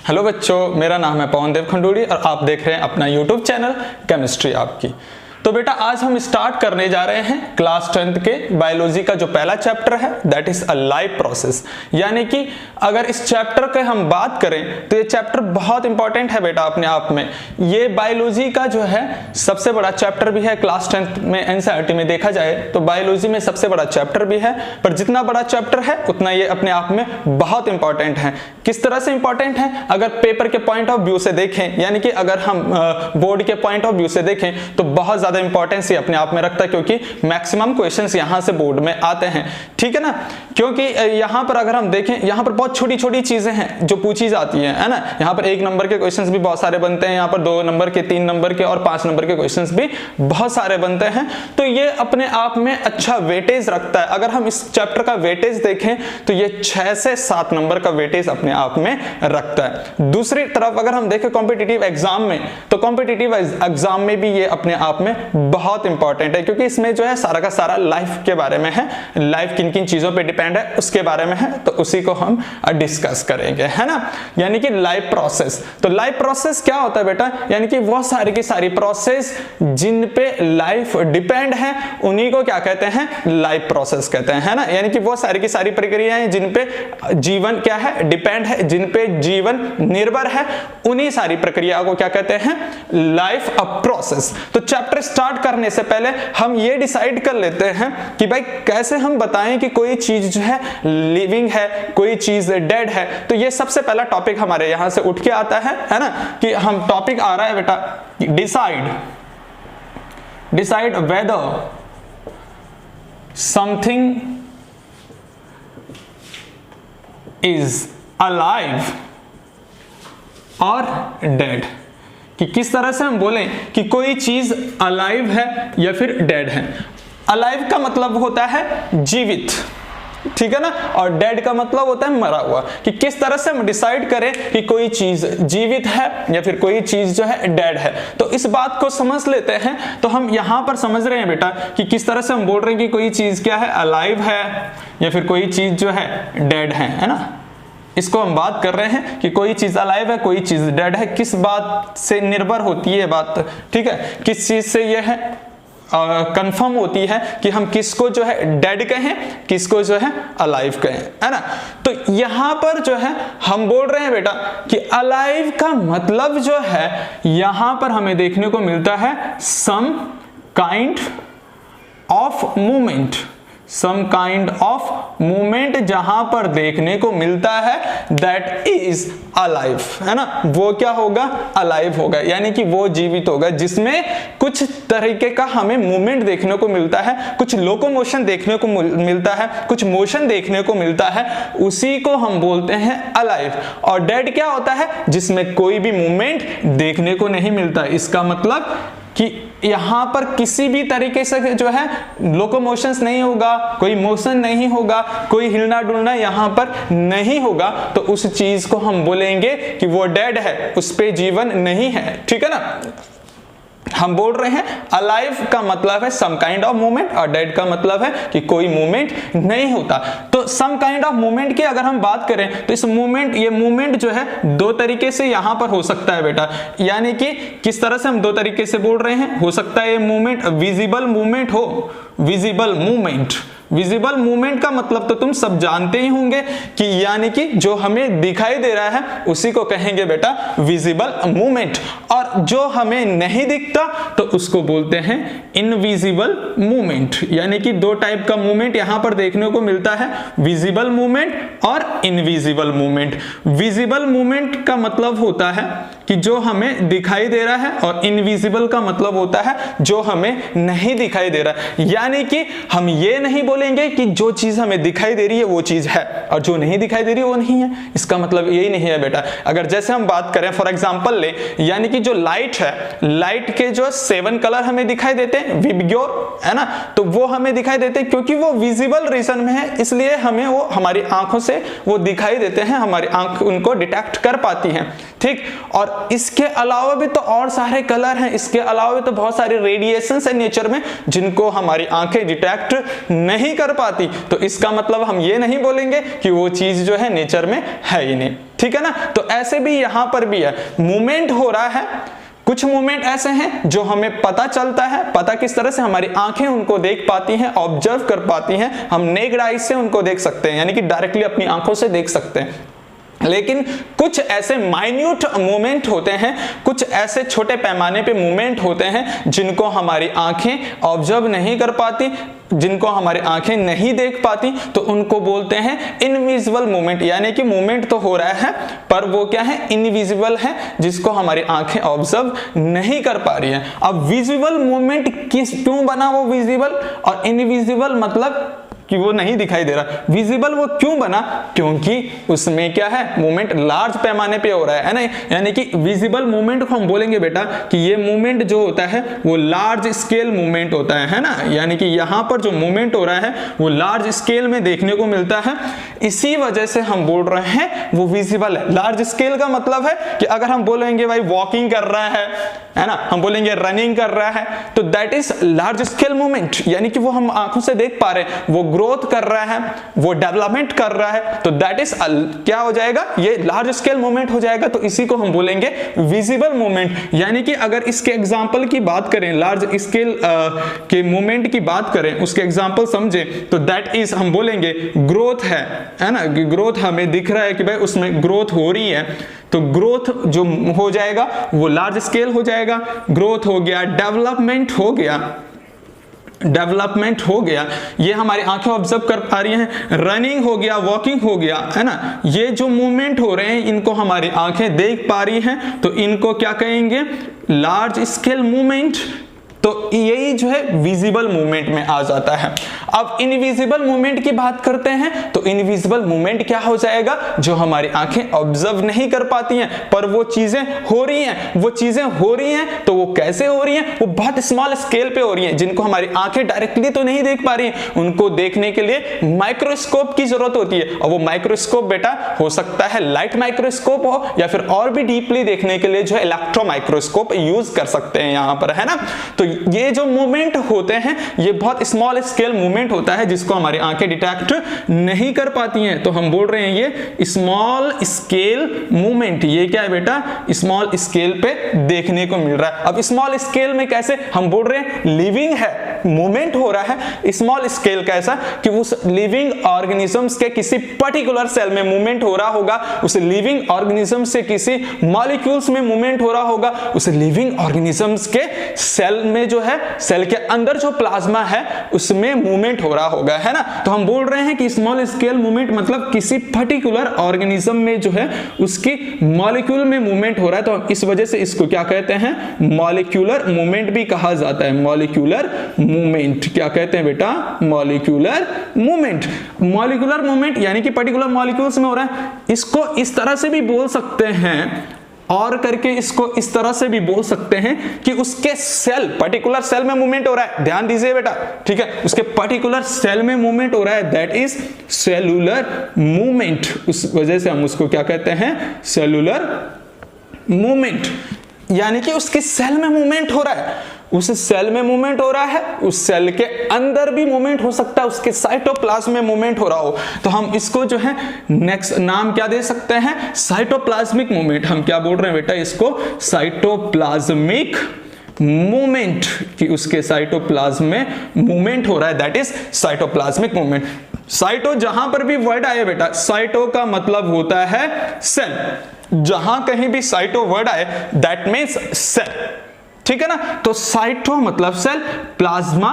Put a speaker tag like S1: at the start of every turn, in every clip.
S1: Hello बच्चों, मेरा नाम है पवन देव खंडूड़ी और आप देख रहे हैं अपना यूट्यूब चैनल केमिस्ट्री आपकी। तो बेटा आज हम स्टार्ट करने जा रहे हैं क्लास 10th के बायोलॉजी का जो पहला चैप्टर है that is a life process. यानी कि अगर इस चैप्टर के हम बात करें तो ये चैप्टर बहुत इंपॉर्टेंट है बेटा अपने आप में। ये बायोलॉजी का जो है सबसे बड़ा चैप्टर भी है। क्लास 10th में एनसीईआरटी में देखा जाए तो बायोलॉजी में सबसे बड़ा चैप्टर भी है, पर जितना बड़ा चैप्टर है उतना ये अपने आप में बहुत इंपॉर्टेंट है। किस तरह से इंपॉर्टेंट है? अगर पेपर के पॉइंट ऑफ व्यू से देखें, यानी कि अगर हम बोर्ड के पॉइंट ऑफ व्यू से देखें तो बहुत ज्यादा इंपॉर्टेंस ये अपने आप में रखता है, क्योंकि मैक्सिमम क्वेश्चंस यहां से बोर्ड में आते हैं। ठीक है ना? क्योंकि यहां पर अगर हम देखें, यहां पर बहुत छोटी छोटी चीजें हैं जो पूछी जाती है ना। यहां पर 1 नंबर के क्वेश्चंस भी बहुत सारे बनते हैं, यहां पर 2 नंबर के, 3 नंबर के और 5 नंबर के क्वेश्चंस भी बहुत सारे बनते हैं। तो ये अपने आप में अच्छा वेटेज रखता है। अगर हम इस चैप्टर का वेटेज देखें तो ये 6 से 7 नंबर का वेटेज अपने आप में रखता है। दूसरी तरफ अगर हम देखें कॉम्पिटिटिव एग्जाम में, तो कॉम्पिटिटिव एग्जाम में भी ये अपने आप में बहुत इंपॉर्टेंट है, क्योंकि इसमें जो है सारा का सारा लाइफ के बारे में है। लाइफ किन किन चीजों पे डिपेंड है उसके बारे में है, तो उसी को हम डिस्कस करेंगे, है ना। यानी कि लाइफ प्रोसेस। तो लाइफ प्रोसेस क्या होता है बेटा? यानी कि वो सारी की सारी प्रोसेस जिन पे लाइफ डिपेंड है उन्हीं को क्या कहते हैं? लाइफ प्रोसेस कहते हैं, है ना। यानी कि वो सारी की सारी प्रक्रियाएं जिन पे जीवन क्या है? डिपेंड है, जिन पे जीवन निर्भर है, उन्हीं सारी प्रक्रियाओं को क्या कहते हैं? Life process. तो चैप्टर स्टार्ट करने से पहले हम ये डिसाइड कर लेते हैं कि भाई कैसे हम बताएं कि कोई चीज जो है लिविंग है, कोई चीज डेड है। तो ये सबसे पहला टॉपिक हमारे यहां से उठ के आता है ना, कि हम टॉपिक आ रहा है बेटा decide whether something is alive और डेड। कि किस तरह से हम बोलें कि कोई चीज अलाइव है या फिर डेड है। अलाइव का मतलब होता है जीवित, ठीक है ना, और डेड का मतलब होता है मरा हुआ। कि किस तरह से हम डिसाइड करें कि कोई चीज जीवित है या फिर कोई चीज जो है डेड है। तो इस बात को समझ लेते हैं। तो हम यहां पर समझ रहे हैं बेटा कि किस तरह से हम बोल रहे हैं कि कोई चीज क्या है? अलाइव है या फिर कोई चीज जो है डेड है ना। इसको हम बात कर रहे हैं कि कोई चीज अलाइव है, कोई चीज डेड है। किस बात से निर्भर होती है बात? ठीक है, किस चीज से यह है कंफर्म होती है कि हम किसको जो है डेड कहें, किसको जो है अलाइव कहें, है ना। तो यहां पर जो है हम बोल रहे हैं बेटा कि अलाइव का मतलब जो है यहां पर हमें देखने को मिलता है some kind of movement. Some kind of movement जहां पर देखने को मिलता है दैट इज अलाइव, है ना। वो क्या होगा? अलाइव होगा, यानी कि वो जीवित होगा, जिसमें कुछ तरीके का हमें मूवमेंट देखने को मिलता है, कुछ लोकोमोशन देखने को मिलता है, कुछ मोशन देखने को मिलता है, उसी को हम बोलते हैं अलाइव। और डेड क्या होता है? जिसमें कोई भी मूवमेंट देखने को नहीं मिलता। इसका मतलब कि यहां पर किसी भी तरीके से जो है लोकोमोशंस नहीं होगा, कोई मोशन नहीं होगा, कोई हिलना डुलना यहां पर नहीं होगा, तो उस चीज को हम बोलेंगे कि वो डेड है, उस पे जीवन नहीं है। ठीक है ना। हम बोल रहे हैं अलाइव का मतलब है सम काइंड ऑफ मूवमेंट और डेड का मतलब है कि कोई मूवमेंट नहीं होता। तो सम काइंड ऑफ मूवमेंट की अगर हम बात करें तो इस मूवमेंट, ये मूवमेंट जो है 2 तरीके से यहां पर हो सकता है बेटा। यानी कि किस तरह से हम 2 तरीके से बोल रहे हैं? हो सकता है ये मूवमेंट विजिबल मूवमेंट हो, विजिबल मूवमेंट। विजिबल मूवमेंट का मतलब तो तुम सब जानते ही होंगे कि यानी कि जो हमें दिखाई दे रहा है उसी को कहेंगे बेटा विजिबल मूवमेंट, और जो हमें नहीं दिखता तो उसको बोलते हैं इनविजिबल मूवमेंट। यानी कि 2 टाइप का मूवमेंट यहां पर देखने को मिलता है, विजिबल मूवमेंट और इनविजिबल मूवमेंट। विजिबल मूवमेंट का मतलब होता है कि जो हमें दिखाई दे रहा है, और इनविजिबल का मतलब होता है जो हमें नहीं दिखाई दे रहा है। यानी कि हम ये नहीं बोलेंगे कि जो चीज हमें दिखाई दे रही है वो चीज है और जो नहीं दिखाई दे रही है वो नहीं है। इसका मतलब यही नहीं है बेटा। अगर जैसे हम बात करें फॉर एग्जांपल ले, यानी कि जो लाइट है, लाइट के जो 7 कलर हमें दिखाई देते हैं विबग्योर, है ना, तो वो हमें दिखाई देते हैं क्योंकि वो विजिबल रीजन में है, इसलिए हमें वो हमारी आंखों से वो दिखाई देते हैं, हमारी आंख उनको डिटेक्ट कर पाती है। ठीक, और और इसके अलावा भी तो और सारे कलर हैं, इसके अलावा भी तो बहुत सारे रेडिएशंस है नेचर में जिनको हमारी आंखें डिटेक्ट नहीं कर पाती। तो इसका मतलब हम ये नहीं बोलेंगे कि वो चीज जो है नेचर में है ही नहीं, ठीक है ना। तो ऐसे भी यहां पर भी है, मूवमेंट हो रहा है, कुछ मूवमेंट ऐसे हैं जो हमें पता चलता है, पता किस तरह से, हमारी आंखें उनको देख पाती हैं, ऑब्जर्व कर पाती हैं, हम नेक्ड आईज से उनको देख सकते हैं, यानी कि डायरेक्टली अपनी आंखों से देख सकते हैं। लेकिन कुछ ऐसे माइन्यूट मूवमेंट होते हैं, कुछ ऐसे छोटे पैमाने पे मूवमेंट होते हैं जिनको हमारी आंखें ऑब्जर्व नहीं कर पाती, जिनको हमारी आंखें नहीं देख पाती, तो उनको बोलते हैं इनविजिबल मूवमेंट, यानी कि मूवमेंट तो हो रहा है पर वो क्या है, इनविजिबल है, जिसको हमारी आंखें ऑब्जर्व नहीं कर पा रही हैं। अब विजिबल मूवमेंट क्यों बना वो विजिबल, और इनविजिबल मतलब कि वो नहीं दिखाई दे रहा, विजिबल वो क्यों बना, क्योंकि उसमें क्या है, मूवमेंट लार्ज पैमाने पे हो रहा है ना। यानी कि विजिबल मूवमेंट को हम बोलेंगे बेटा कि ये मूवमेंट जो होता है वो लार्ज स्केल मूवमेंट होता है ना। यानी कि यहां पर जो मूवमेंट हो रहा है वो लार्ज स्केल में देखने को मिलता है, इसी वजह से हम बोल रहे हैं वो विजिबल है। लार्ज स्केल का मतलब है कि अगर हम बोलेंगे भाई वॉकिंग कर रहा है ना, हम बोलेंगे रनिंग कर रहा है, तो that is large scale movement, यानी कि वो हम आंखों से देख पा रहे हैं, वो ग्रोथ कर रहा है, वो डेवलपमेंट कर रहा है, तो दैट इज क्या हो जाएगा, ये लार्ज स्केल मूवमेंट हो जाएगा। तो इसी को हम बोलेंगे विजिबल मूवमेंट। यानी कि अगर इसके एग्जांपल की बात करें, लार्ज स्केल के मूवमेंट की बात करें, उसके एग्जांपल समझे, तो दैट इज हम बोलेंगे ग्रोथ है ना, ग्रोथ हमें दिख रहा है कि भाई उसमें ग्रोथ हो रही है, तो ग्रोथ जो हो जाएगा वो लार्ज स्केल हो जाएगा। ग्रोथ हो गया, डेवलपमेंट हो गया, डेवलपमेंट हो गया, ये हमारी आंखें ऑब्जर्व कर पा रही हैं। रनिंग हो गया, वॉकिंग हो गया, है ना, ये जो मूवमेंट हो रहे हैं इनको हमारी आंखें देख पा रही हैं, तो इनको क्या कहेंगे, लार्ज स्केल मूवमेंट। तो यही जो है विजिबल मूवमेंट में आ जाता है। अब इनविजिबल मूवमेंट की बात करते हैं, तो इनविजिबल मूवमेंट क्या हो जाएगा, जो हमारी आंखें ऑब्जर्व नहीं कर पाती हैं पर वो चीजें हो रही हैं। वो चीजें हो रही हैं तो वो कैसे हो रही हैं, वो बहुत स्मॉल स्केल पे हो रही हैं, जिनको हमारी आंखें डायरेक्टली तो नहीं देख पा रही हैं, उनको देखने के लिए माइक्रोस्कोप की जरूरत होती है। और वो माइक्रोस्कोप बेटा हो सकता है लाइट माइक्रोस्कोप हो, या फिर और भी डीपली देखने के लिए जो है इलेक्ट्रो माइक्रोस्कोप यूज कर सकते हैं यहाँ पर, है ना। तो ये जो मूवमेंट होते हैं ये बहुत स्मॉल स्केल मूवमेंट होता है, जिसको हमारी आंखें डिटेक्ट नहीं कर पाती हैं, तो हम बोल रहे हैं ये स्मॉल स्केल मूवमेंट। ये क्या है बेटा, स्मॉल स्केल पे देखने को मिल रहा है। अब स्मॉल स्केल में कैसे, हम बोल रहे हैं लिविंग है, मूवमेंट हो रहा है। स्मॉल स्केल कैसा कि उस लिविंग ऑर्गेनिजम्स के किसी पर्टिकुलर सेल में मूवमेंट हो रहा होगा, उस लिविंग ऑर्गेनिज्म से किसी मॉलिक्यूल्स में मूवमेंट हो रहा होगा, उस लिविंग ऑर्गेनिजम्स के सेल में जो है, सेल के अंदर जो प्लाज्मा है उसमें मूवमेंट हो रहा होगा, है ना। तो हम बोल रहे हैं कि स्मॉल स्केल मूवमेंट मतलब किसी पर्टिकुलर ऑर्गेनिज्म में जो है उसकी मॉलिक्यूल में मूवमेंट हो रहा है, तो इस वजह से इसको क्या कहते हैं, मॉलिक्यूलर मूवमेंट भी कहा जाता है। मॉलिक्यूलर मूवमेंट क्या कहते हैं बेटा, मॉलिक्यूलर मूवमेंट। मॉलिक्यूलर मूवमेंट यानी कि पर्टिकुलर मॉलिक्यूल्स में हो रहा है। इसको इस तरह से भी बोल सकते हैं, और करके इसको इस तरह से भी बोल सकते हैं कि उसके सेल, पर्टिकुलर सेल में मूवमेंट हो रहा है, ध्यान दीजिए बेटा, ठीक है, उसके पर्टिकुलर सेल में मूवमेंट हो रहा है, दैट इज सेलुलर मूवमेंट। उस वजह से हम उसको क्या कहते हैं, सेलुलर मूवमेंट। यानी कि उसके सेल में मूवमेंट हो रहा है, उस सेल में मूवमेंट हो रहा है, उस सेल के अंदर भी मूवमेंट हो सकता है, उसके साइटोप्लाज्म में मूवमेंट हो रहा हो, तो हम इसको जो है नेक्स्ट नाम क्या दे सकते हैं, साइटोप्लाज्मिक मूवमेंट। हम क्या बोल रहे हैं बेटा, इसको साइटोप्लाज्मिक मूवमेंट, कि उसके साइटोप्लाज्म में मूवमेंट हो रहा है, that is cytoplasmic movement. Cyto जहां पर भी वर्ड आए बेटा, साइटो का मतलब होता है सेल, जहां कहीं भी साइटो वर्ड आए दैट मीन्स सेल, ठीक है ना। तो साइटो मतलब सेल, प्लाज्मा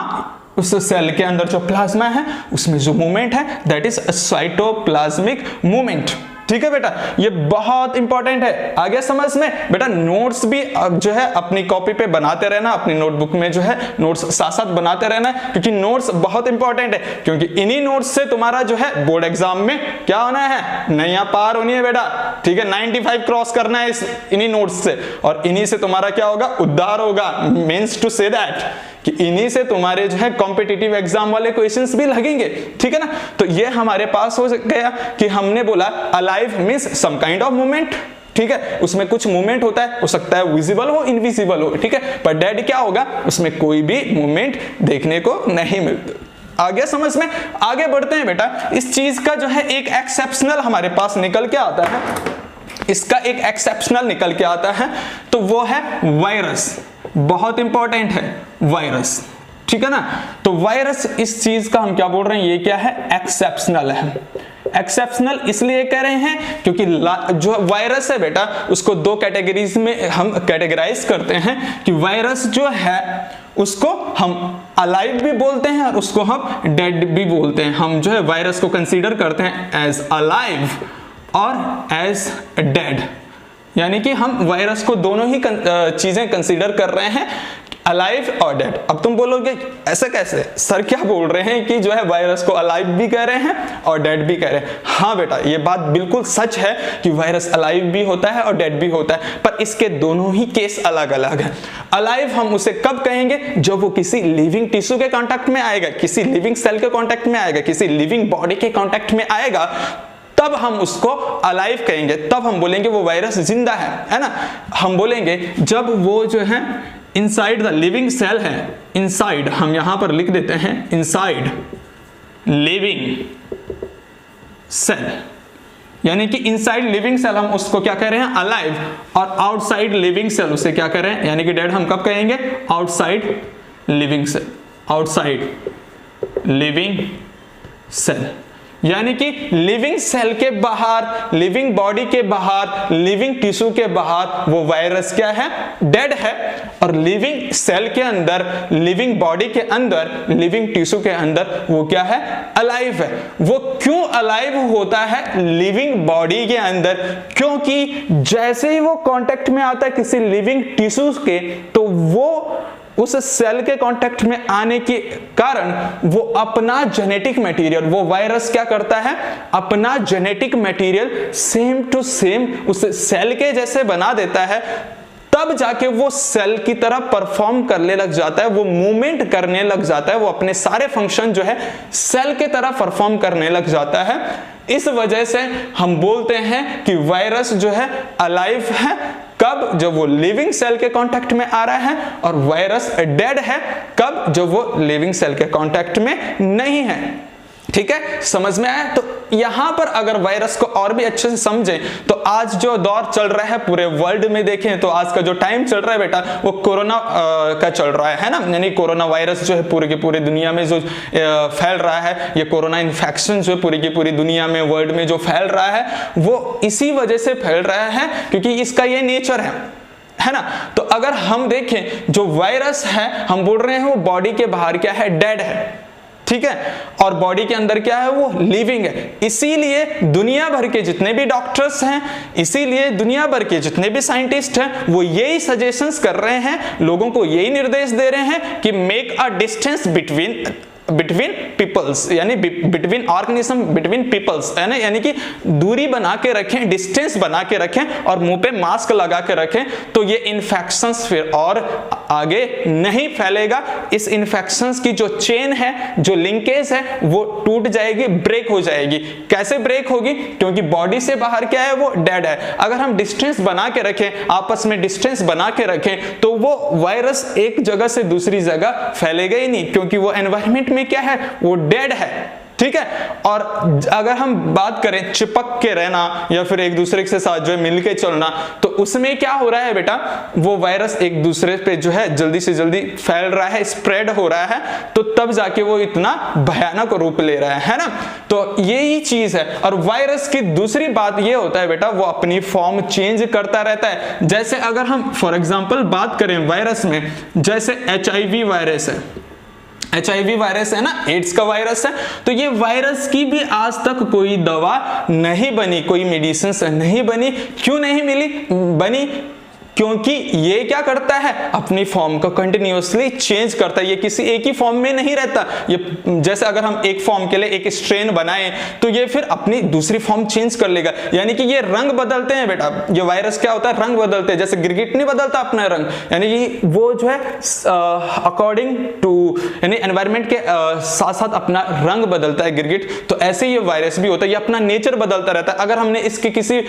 S1: उस सेल के अंदर जो प्लाज्मा है उसमें जो मूवमेंट है दैट इज साइटोप्लाज्मिक मूवमेंट, ठीक है बेटा। ये बहुत इंपॉर्टेंट है, आगे समझ में बेटा। नोट्स भी जो है अपनी कॉपी पे बनाते रहना, अपनी नोटबुक में जो है नोट्स साथ साथ बनाते रहना, क्योंकि नोट्स बहुत इंपॉर्टेंट है, क्योंकि इन्हीं नोट्स से तुम्हारा जो है बोर्ड एग्जाम में क्या होना है, नैया पार होनी है बेटा, ठीक है। 95 क्रॉस करना है इन्हीं नोट्स से, और इन्हीं से तुम्हारा क्या होगा, उद्धार होगा। मीन्स टू से दैट कि इन्हीं से तुम्हारे जो है कॉम्पिटिटिव एग्जाम वाले क्वेश्चंस भी लगेंगे, ठीक है ना। तो ये हमारे पास हो गया कि हमने बोला alive means some kind of movement, ठीक है, उसमें कुछ मूवमेंट होता है, हो सकता है विजिबल हो, इनविजिबल हो, ठीक है, पर डेड क्या होगा, उसमें कोई भी मूवमेंट देखने को नहीं मिलता। आ गया समझ में? आगे बढ़ते हैं बेटा। इस चीज का जो है एक एक्सेप्शनल हमारे पास निकल के आता है, इसका एक एक्सेप्शनल निकल के आता है, तो वो है वायरस। बहुत इंपॉर्टेंट है वायरस, ठीक है ना। तो वायरस, इस चीज का हम क्या बोल रहे हैं, ये क्या है, एक्सेप्शनल है। एक्सेप्शनल इसलिए कह रहे हैं क्योंकि जो वायरस है बेटा, उसको दो कैटेगरीज में हम कैटेगराइज करते हैं कि वायरस जो है उसको हम अलाइव भी बोलते हैं और उसको हम डेड भी बोलते हैं। हम जो है वायरस को कंसीडर करते हैं एज अलाइव और एज डेड, यानी कि हम वायरस को दोनों ही चीजें कंसीडर कर रहे हैं, अलाइव और डेड। अब तुम बोलोगे ऐसे कैसे सर, क्या बोल रहे हैं कि जो है वायरस को अलाइव भी कह रहे हैं और डेड भी कह रहे हैं। हाँ बेटा, ये बात बिल्कुल सच है कि वायरस अलाइव भी होता है और डेड भी होता है, पर इसके दोनों ही केस अलग अलग है। अलाइव हम उसे कब कहेंगे, जब वो किसी लिविंग टिश्यू के कांटेक्ट में आएगा, किसी लिविंग सेल के कांटेक्ट में आएगा, किसी लिविंग बॉडी के कांटेक्ट में आएगा, तब हम उसको अलाइव कहेंगे, तब हम बोलेंगे वो वायरस जिंदा है ना। हम बोलेंगे जब वो जो है इनसाइड द लिविंग सेल है, इनसाइड हम यहां पर लिख देते हैं इनसाइड लिविंग सेल, यानी कि इनसाइड लिविंग सेल हम उसको क्या कह रहे हैं, अलाइव, और आउटसाइड लिविंग सेल उसे क्या कह रहे हैं, यानी कि डेड हम कब कहेंगे, outside living cell, outside living cell, यानी कि लिविंग सेल के बाहर, लिविंग बॉडी के बाहर, लिविंग टिश्यू के बाहर वो वायरस क्या है, डेड है, और लिविंग सेल के अंदर, लिविंग बॉडी के अंदर, लिविंग टिश्यू के अंदर वो क्या है, अलाइव है। वो क्यों अलाइव होता है लिविंग बॉडी के अंदर, क्योंकि जैसे ही वो कांटेक्ट में आता है किसी लिविंग टिश्यूज के, तो वो उस सेल के कांटेक्ट में आने के कारण वो अपना जेनेटिक मटेरियल, वो वायरस क्या करता है, अपना genetic material same to same उस सेल के जैसे बना देता है, तब जाके वो सेल की तरह परफॉर्म करने लग जाता है, वो मूवमेंट करने लग जाता है, वो अपने सारे फंक्शन जो है सेल के तरह परफॉर्म करने लग जाता है। इस वजह से हम बोलते हैं कि वायरस जो है अलाइव है, कब, जब वो लिविंग सेल के कांटेक्ट में आ रहा है, और वायरस डेड है कब, जब वो लिविंग सेल के कांटेक्ट में नहीं है। ठीक है, समझ में आया? तो यहां पर अगर वायरस को और भी अच्छे से समझें तो आज जो दौर चल रहा है पूरे वर्ल्ड में देखें तो आज का जो टाइम चल रहा है बेटा वो कोरोना का चल रहा है ना, यानी कोरोना वायरस जो है पूरे की पूरी दुनिया में जो फैल रहा है, ये कोरोना इन्फेक्शन जो है पूरी की पूरी दुनिया में, वर्ल्ड में जो फैल रहा है वो इसी वजह से फैल रहा है क्योंकि इसका ये नेचर है ना। तो अगर हम देखें जो वायरस है, हम बोल रहे हैं वो बॉडी के बाहर क्या है, डेड है, ठीक है, और बॉडी के अंदर क्या है, वो लिविंग है। इसीलिए दुनिया भर के जितने भी डॉक्टर्स हैं, इसीलिए दुनिया भर के जितने भी साइंटिस्ट हैं, वो यही सजेशंस कर रहे हैं, लोगों को यही निर्देश दे रहे हैं कि make a distance between peoples, यानी बिटवीन ऑर्गेनिज्म, बिटवीन पीपल्स, है ना, यानी कि दूरी बना के रखें, डिस्टेंस बना के रखें और मुंह पे मास्क लगा के रखें, तो ये इन्फेक्शंस फिर और आगे नहीं फैलेगा। इस इन्फेक्शंस की जो चेन है, जो लिंकेज है, वो टूट जाएगी, ब्रेक हो जाएगी। कैसे ब्रेक होगी? क्योंकि बॉडी से बाहर क्या है, वो डेड है। अगर हम डिस्टेंस बना के रखें, आपस में डिस्टेंस बना के रखें, तो वो वायरस एक जगह से दूसरी जगह फैलेगा ही नहीं, क्योंकि वो एनवायरनमेंट में क्या है, वो डेड है। ठीक है, और अगर हम बात करें चिपक के रहना या फिर एक दूसरे के साथ जो है मिलके चलना, तो उसमें क्या हो रहा है बेटा, वो वायरस एक दूसरे पे जो है जल्दी से जल्दी फैल रहा है, स्प्रेड हो रहा है, तो तब जाके वो इतना भयानक रूप ले रहा है ना। तो यही चीज है। और वायरस की दूसरी बात ये होता है बेटा, वो अपनी फॉर्म चेंज करता रहता है। जैसे अगर हम फॉर एग्जाम्पल बात करें वायरस में, जैसे HIV वायरस है, HIV वायरस है ना, एड्स का वायरस है, तो ये वायरस की भी आज तक कोई दवा नहीं बनी, कोई मेडिसिन नहीं बनी। क्यों नहीं बनी? क्योंकि ये क्या करता है, अपनी फॉर्म को कंटिन्यूअसली चेंज करता है, ये किसी एक ही फॉर्म में नहीं रहता। ये जैसे अगर हम एक फॉर्म के लिए एक स्ट्रेन बनाएं तो ये फिर अपनी दूसरी फॉर्म चेंज कर लेगा, यानी कि ये रंग बदलते हैं बेटा। ये वायरस क्या होता है, रंग बदलते हैं, जैसे गिरगिट नहीं बदलता अपना रंग, यानी कि वो जो है अकॉर्डिंग टू यानी एनवायरनमेंट के साथ साथ अपना रंग बदलता है गिरगिट। तो ऐसे ये वायरस भी होता है, ये अपना नेचर बदलता रहता है। अगर हमने इसके किसी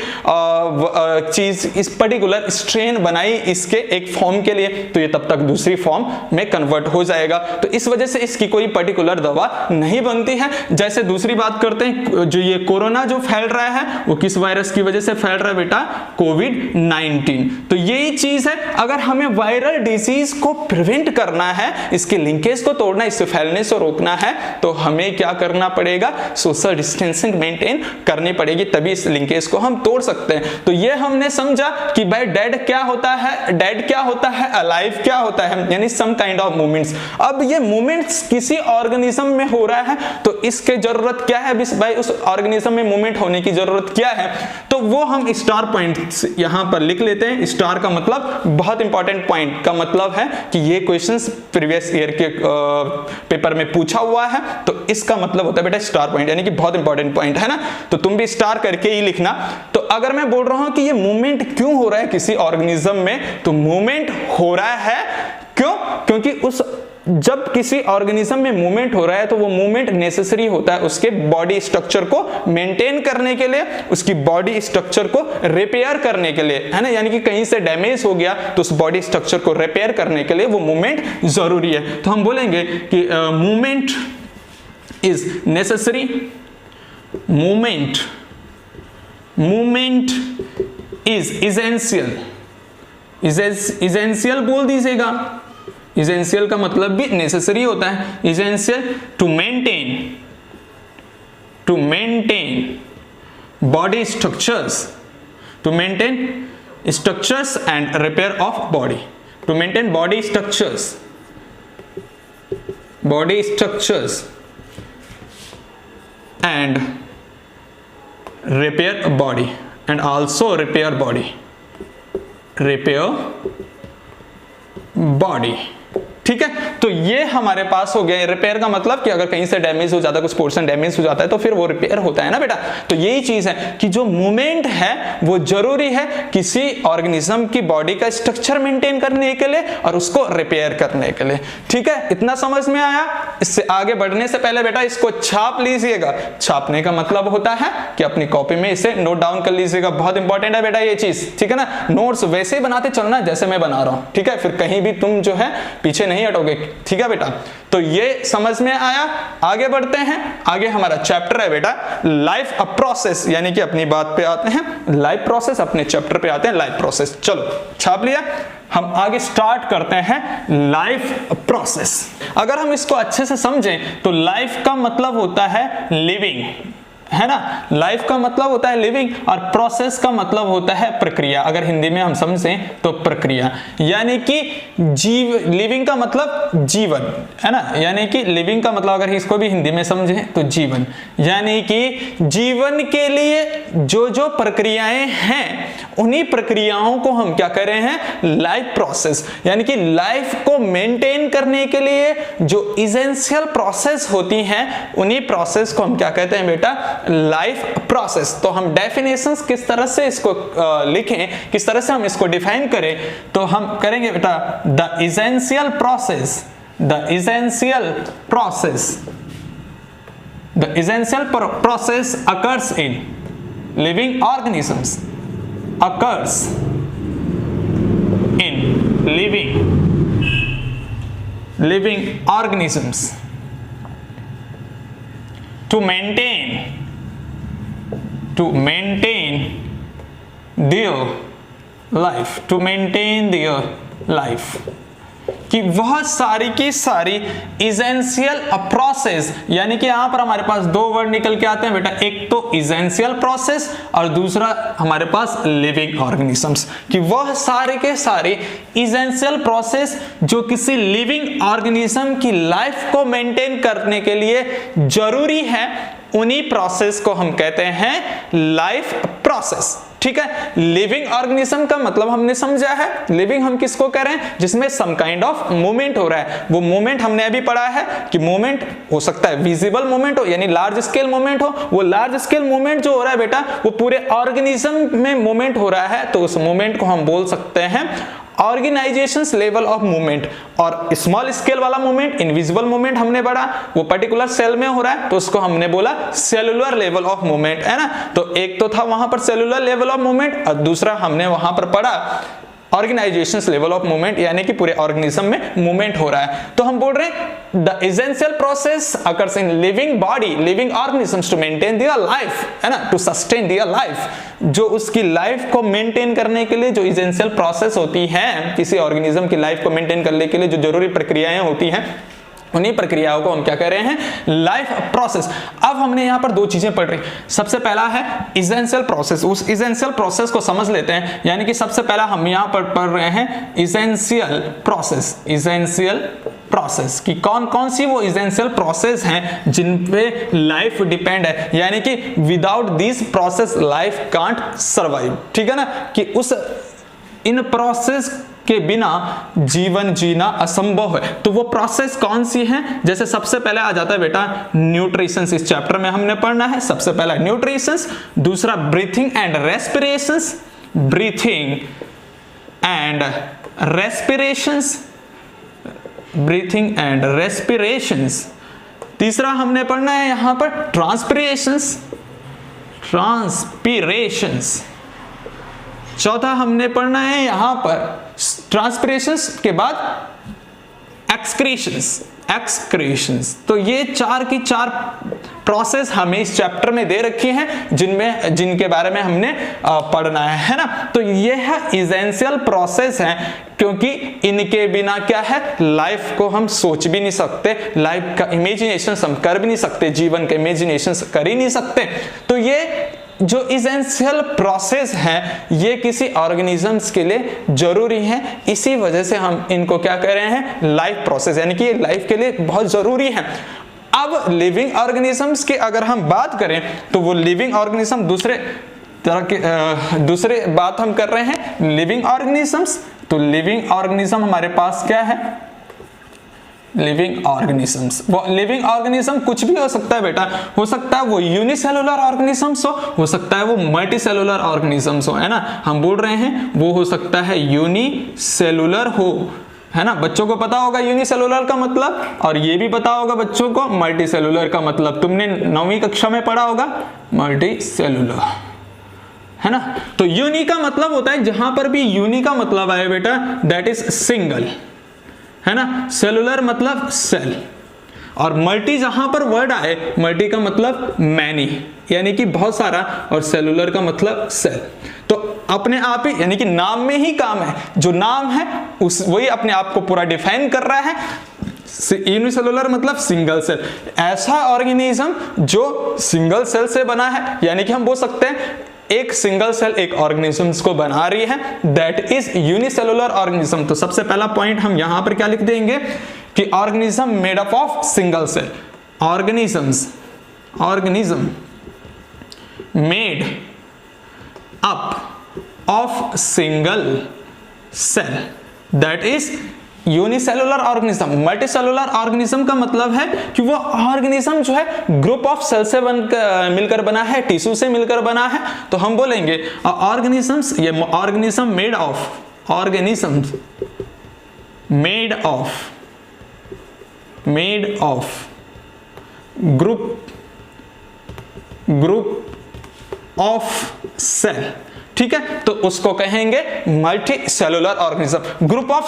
S1: चीज इस पर्टिकुलर स्ट्रेन बनाई इसके एक फॉर्म के लिए, तो ये तब तक दूसरी फॉर्म में कन्वर्ट हो जाएगा। तो इस वजह से इसकी कोई पर्टिकुलर दवा नहीं बनती है। जैसे दूसरी बात करते हैं, जो ये कोरोना जो फैल रहा है वो किस वायरस की वजह से फैल रहा है बेटा, कोविड-19। तो यही चीज है, अगर हमें वायरल डिजीज को प्रिवेंट करना है, इसके लिंकेज को तोड़ना, इससे फैलने से रोकना है, तो हमें क्या करना पड़ेगा, सोशल डिस्टेंसिंग मेंटेन करनी पड़ेगी, तभी इस लिंकेज को हम तोड़ सकते हैं। तो ये हमने समझा कि भाई डेड क्या होता है, डेड क्या होता है, अलाइव क्या होता है, यानी सम काइंड ऑफ मूवमेंट्स। अब ये मूवमेंट्स किसी ऑर्गेनिज्म में हो रहा है तो इसके जरूरत क्या है भाई, उस ऑर्गेनिज्म में मूवमेंट होने की जरूरत क्या है, तो वो हम स्टार पॉइंट्स यहां पर लिख लेते हैं। स्टार का मतलब बहुत इंपॉर्टेंट पॉइंट का मतलब है कि ये क्वेश्चंस प्रीवियस ईयर के पेपर में पूछा हुआ है, तो इसका मतलब होता है बेटा स्टार पॉइंट, यानी कि बहुत इंपॉर्टेंट पॉइंट है ना। तो तुम भी स्टार करके ही लिखना। तो अगर मैं बोल रहा हूं कि ये मूवमेंट क्यों हो रहा है किसी ऑर्गेनिज्म में, तो मूवमेंट हो रहा है क्यों, क्योंकि उस जब किसी ऑर्गेनिज्म में मूवमेंट हो रहा है तो वो मूवमेंट नेसेसरी होता है उसके बॉडी स्ट्रक्चर को मेंटेन करने के लिए, उसकी बॉडी स्ट्रक्चर को रिपेयर करने के लिए, है ना। यानी कि कहीं से डैमेज हो गया तो उस बॉडी स्ट्रक्चर को रिपेयर करने के लिए वो मूवमेंट जरूरी है। तो हम बोलेंगे कि movement is necessary, movement is essential, essential बोल दीजिएगा। इसेंशियल का मतलब भी नेसेसरी होता है। Essential to maintain body structures, to maintain structures and repair of body, to maintain body structures and repair body and also repair body, ठीक है। तो ये हमारे पास हो गया। रिपेयर का मतलब कि अगर कहीं से डैमेज हो जाता है, कुछ पोर्शन डैमेज हो जाता है तो फिर वो रिपेयर होता है ना बेटा। तो यही चीज है कि जो मूवमेंट है वो जरूरी है किसी ऑर्गेनिज्म की बॉडी का स्ट्रक्चर मेंटेन करने के लिए और उसको रिपेयर करने के लिए, ठीक है। इतना समझ में आया। इससे आगे बढ़ने से पहले बेटा इसको छाप लीजिएगा। छापने का मतलब होता है कि अपनी कॉपी में इसे नोट डाउन कर लीजिएगा, बहुत इंपॉर्टेंट है बेटा ये चीज, ठीक है ना। नोट्स वैसे ही बनाते चलना जैसे मैं बना रहा हूं, ठीक है, फिर कहीं भी तुम जो है पीछे नहीं हटोगे, ठीक है बेटा। तो ये समझ में आया। आगे बढ़ते हैं। आगे हमारा चैप्टर है बेटा लाइफ अ प्रोसेस, यानी कि अपनी बात पे आते हैं, लाइफ प्रोसेस, अपने चैप्टर पे आते हैं लाइफ प्रोसेस। चलो छाप लिया, हम आगे स्टार्ट करते हैं लाइफ प्रोसेस। अगर हम इसको अच्छे से समझें तो लाइफ का मतलब होता है लिविंग, है ना। लाइफ का मतलब होता है लिविंग और प्रोसेस का मतलब होता है प्रक्रिया। अगर हिंदी में हम समझें तो प्रक्रिया, यानी कि लिविंग का मतलब जीवन, है ना। यानी कि लिविंग का मतलब अगर इसको भी हिंदी में समझें तो जीवन, यानी कि जीवन के लिए जो जो प्रक्रियाएं हैं उन्हीं प्रक्रियाओं को हम क्या कर रहे हैं, लाइफ प्रोसेस। यानी कि लाइफ को मेंटेन करने के लिए जो इसेंशियल प्रोसेस होती हैं उन्हीं प्रोसेस को हम क्या कहते हैं बेटा, लाइफ प्रोसेस। तो हम डेफिनेशंस किस तरह से इसको लिखें, किस तरह से हम इसको डिफाइन करें, तो हम करेंगे बेटा the essential process occurs in living organisms, occurs in living organisms to maintain their life, कि वह सारी की सारी इसेंशियल प्रोसेस, यानी कि यहां पर हमारे पास दो वर्ड निकल के आते हैं बेटा, एक तो इसेंशियल प्रोसेस और दूसरा हमारे पास लिविंग ऑर्गेनिजम्स, कि वह सारे के सारे इसेंशियल प्रोसेस जो किसी लिविंग ऑर्गेनिज्म की लाइफ को मेंटेन करने के लिए जरूरी है, उन्हीं प्रोसेस को हम कहते हैं लाइफ प्रोसेस। ठीक है। लिविंग ऑर्गेनिज्म का मतलब हमने समझा है, लिविंग हम किसको कह रहे हैं, जिसमें सम काइंड ऑफ मूवमेंट हो रहा है। वो मूवमेंट हमने अभी पढ़ा है कि मूवमेंट हो सकता है विजिबल मूवमेंट हो, यानी लार्ज स्केल मूवमेंट हो। वो लार्ज स्केल मूवमेंट जो हो रहा है बेटा, वो पूरे ऑर्गेनिज्म में मूवमेंट हो रहा है, तो उस मूवमेंट को हम बोल सकते हैं ऑर्गेनाइजेशंस लेवल ऑफ मूवमेंट। और स्मॉल स्केल वाला मूवमेंट, इनविजिबल मूवमेंट हमने पढ़ा, वो पर्टिकुलर सेल में हो रहा है, तो उसको हमने बोला सेलुलर लेवल ऑफ मूवमेंट, है ना। तो एक तो था वहां पर सेलुलर लेवल ऑफ मूवमेंट, और दूसरा हमने वहां पर पढ़ा ऑर्गेनाइजेशंस लेवल ऑफ मूवमेंट, यानी कि पूरे ऑर्गेनिज्म में मूवमेंट हो रहा है। तो हम बोल रहे हैं the essential process occurs in living body, living organisms to maintain their life, है ना, टू सस्टेन देयर लाइफ। जो उसकी लाइफ को मेंटेन करने के लिए जो एसेंशियल प्रोसेस होती है, किसी ऑर्गेनिज्म की लाइफ को मेंटेन करने के लिए जो जरूरी प्रक्रियाएं होती हैं, उन्हीं प्रक्रियाओं को हम क्या कह रहे हैं, लाइफ प्रोसेस। अब हमने यहां पर दो चीजें पढ़ रही। सबसे पहला है एसेंशियल प्रोसेस, उस एसेंशियल प्रोसेस को समझ लेते हैं। यानी कि सबसे पहला हम यहां पर पढ़ रहे हैं एसेंशियल प्रोसेस। एसेंशियल प्रोसेस की कौन कौन सी वो एसेंशियल प्रोसेस हैं जिन पे लाइफ डिपेंड है, यानी कि without this process life can't survive, ठीक है ना, कि उस इन प्रोसेस के बिना जीवन जीना असंभव है। तो वो प्रोसेस कौन सी है, जैसे सबसे पहले आ जाता है बेटा न्यूट्रिशंस। इस चैप्टर में हमने पढ़ना है सबसे पहला न्यूट्रिशंस, दूसरा breathing and respirations, breathing and respirations, breathing and respirations. तीसरा हमने पढ़ना है यहां पर ट्रांसपिरेशंस, ट्रांसपिरेशंस। चौथा हमने पढ़ना है यहां पर ट्रांसपिरेशंस के बाद एक्सक्रीशंस, एक्सक्रीशंस। तो ये चार की चार प्रोसेस हमें इस चैप्टर में दे रखी हैं, जिनके बारे में हमने पढ़ना है ना। तो ये है एसेंशियल प्रोसेस है, क्योंकि इनके बिना क्या है, लाइफ को हम सोच भी नहीं सकते, लाइफ का इमेजिनेशन हम कर भी नहीं सकते, जीवन का इमेजिनेशन कर ही नहीं सकते। तो ये जो एसेंशियल प्रोसेस है ये किसी ऑर्गेनिजम्स के लिए जरूरी है, इसी वजह से हम इनको क्या कह रहे हैं, लाइफ प्रोसेस, यानी कि ये लाइफ के लिए बहुत जरूरी है। अब लिविंग ऑर्गेनिजम्स की अगर हम बात करें तो वो लिविंग ऑर्गेनिज्म दूसरे तरह के दूसरे बात हम कर रहे हैं लिविंग ऑर्गेनिजम्स। तो लिविंग ऑर्गेनिज्म हमारे पास क्या है, लिविंग ऑर्गेनिजम्स। वो लिविंग ऑर्गेनिज्म कुछ भी हो सकता है बेटा, हो सकता है वो यूनिसेलुलर ऑर्गेनिजम्स हो सकता है वो मल्टीसेलुलर ऑर्गेनिजम्स हो, है ना। हम बोल रहे हैं वो हो सकता है यूनिसेलुलर हो, है ना। बच्चों को पता होगा यूनिसेलुलर का मतलब, और ये भी पता होगा बच्चों को मल्टीसेलुलर का मतलब, तुमने 9वीं कक्षा में पढ़ा होगा मल्टीसेलुलर, है ना। तो यूनि का मतलब होता है, जहां पर भी यूनि का मतलब आए बेटा दैट इज सिंगल, है ना। सेलुलर मतलब सेल, और मल्टी जहां पर वर्ड आए, मल्टी का मतलब मैनी, यानी कि बहुत सारा, और सेलुलर का मतलब सेल। तो अपने आप ही, यानी कि नाम में ही काम है, जो नाम है उस वही अपने आप को पूरा डिफाइन कर रहा है। यूनिसेलुलर मतलब सिंगल सेल, ऐसा ऑर्गेनिज्म जो सिंगल सेल से बना है, यानी कि हम बोल सकते हैं एक सिंगल सेल एक ऑर्गेनिजम्स को बना रही है, दैट इज यूनिसेलुलर ऑर्गेनिज्म। तो सबसे पहला पॉइंट हम यहां पर क्या लिख देंगे कि organism made up of single cell, organisms, organism made up of single cell, that is unicellular organism. Multicellular organism का मतलब है कि वो ऑर्गेनिज्म जो है ग्रुप ऑफ सेल से मिलकर बना है, टिश्यू से मिलकर बना है। तो हम बोलेंगे ऑर्गेनिजम्स, ये organism made of, organisms made of group of cell, ठीक है। तो उसको कहेंगे multicellular organism. Group of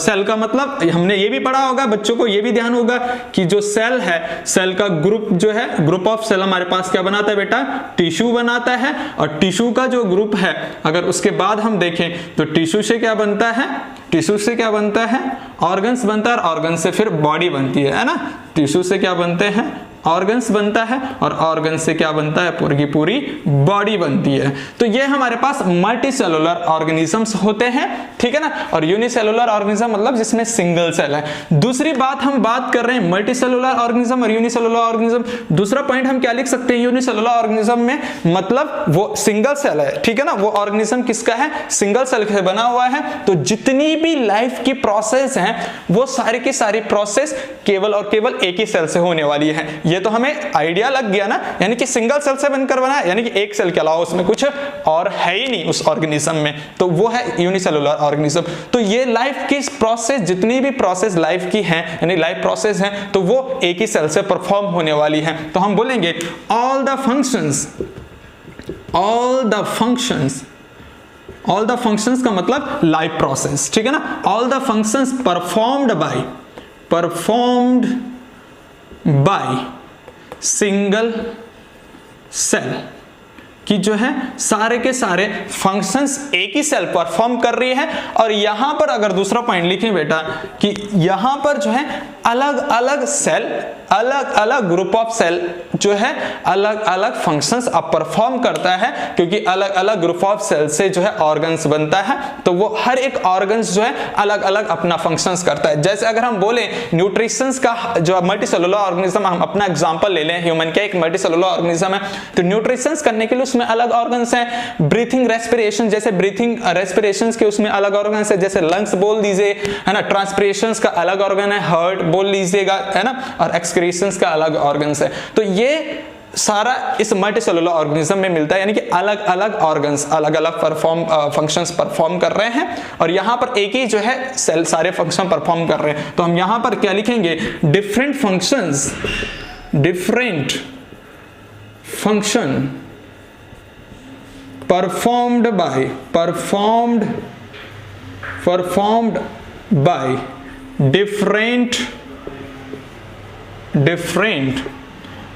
S1: cell का मतलब हमने ये भी पढ़ा होगा, बच्चों को ये भी ध्यान होगा कि जो सेल है, सेल का ग्रुप जो है, ग्रुप ऑफ सेल हमारे पास क्या बनाता है बेटा, टिश्यू बनाता है। और टिश्यू का जो ग्रुप है, अगर उसके बाद हम देखें तो टिश्यू से क्या बनता है, टिश्यू से क्या बनता है, ऑर्गन्स बनता है, और ऑर्गन से फिर बॉडी बनती है ना। टिश्यू से क्या बनते हैं, ऑर्गन्स बनता है और ऑर्गन से क्या बनता है, पूरी की पूरी बॉडी बनती है। तो ये हमारे पास मल्टी सेलुलर ऑर्गेनिजम्स होते हैं, ठीक है ना। और यूनिसेलुलर ऑर्गेनिज्म मतलब जिसमें सिंगल सेल है। दूसरी बात हम बात कर रहे हैं मल्टी सेलुलर ऑर्गेनिज्म और यूनिसेलुलर ऑर्गेनिज्म। दूसरा पॉइंट हम क्या लिख सकते हैं यूनिसेलुलर ऑर्गेनिज्म में, मतलब वो सिंगल सेल है, ठीक है ना। वो ऑर्गेनिज्म किसका है, सिंगल सेल से बना हुआ है। तो जितनी भी लाइफ की प्रोसेस है वो सारी की सारी प्रोसेस केवल और केवल एक ही सेल से होने वाली है। ये तो हमें आइडिया लग गया ना, यानी कि सिंगल सेल से बनकर बना है, यानी कि एक सेल के अलावा उसमें कुछ और है ही नहीं उस ऑर्गेनिज्म में, तो वो है यूनिसेलुलर ऑर्गेनिज्म। तो ये लाइफ की प्रोसेस, जितनी भी प्रोसेस लाइफ की है, यानी लाइफ प्रोसेस है, तो वो एक ही सेल से परफॉर्म होने वाली है। तो हम बोलेंगे ऑल द फंक्शंस का मतलब लाइफ प्रोसेस, ठीक है ना। All the functions performed by single cell, कि जो है सारे के सारे फंक्शंस एक ही सेल परफॉर्म कर रही है। और यहां पर अगर दूसरा पॉइंट लिखें बेटा कि यहां पर जो है अलग अलग सेल, अलग अलग ग्रुप ऑफ सेल जो है अलग अलग फंक्शंस अब परफॉर्म करता है, क्योंकि अलग अलग ग्रुप ऑफ सेल से जो है ऑर्गन्स बनता है। तो वो हर एक ऑर्गन्स जो है अलग अलग अपना फंक्शंस करता है। जैसे अगर हम बोले न्यूट्रिशंस का जो मल्टी सेलुलर ऑर्गेनिज्म, हम अपना एग्जांपल ले लें, ह्यूमन का एक मल्टी सेलुलर ऑर्गेनिज्म है, तो न्यूट्रिशंस करने के लिए उसमें अलग ऑर्गन्स हैं। ब्रीथिंग रेस्पिरेशन, जैसे ब्रीथिंग रेस्पिरेशंस के उसमें अलग ऑर्गन्स है, जैसे लंग्स बोल दीजिए, है ना। ट्रांसपिरेशंस का अलग ऑर्गन है, हार्ट बोल लीजिएगा, है ना। और एक्सक्रीशंस का अलग ऑर्गन्स है। तो ये सारा इस मल्टी सेलुलर ऑर्गेनिज्म में मिलता है, यानी कि अलग अलग ऑर्गन्स अलग अलग फंक्शंस परफॉर्म कर रहे हैं। और यहां पर एक ही जो है सेल सारे फंक्शन परफॉर्म कर रहे हैं। तो हम यहां पर क्या लिखेंगे, different function performed by different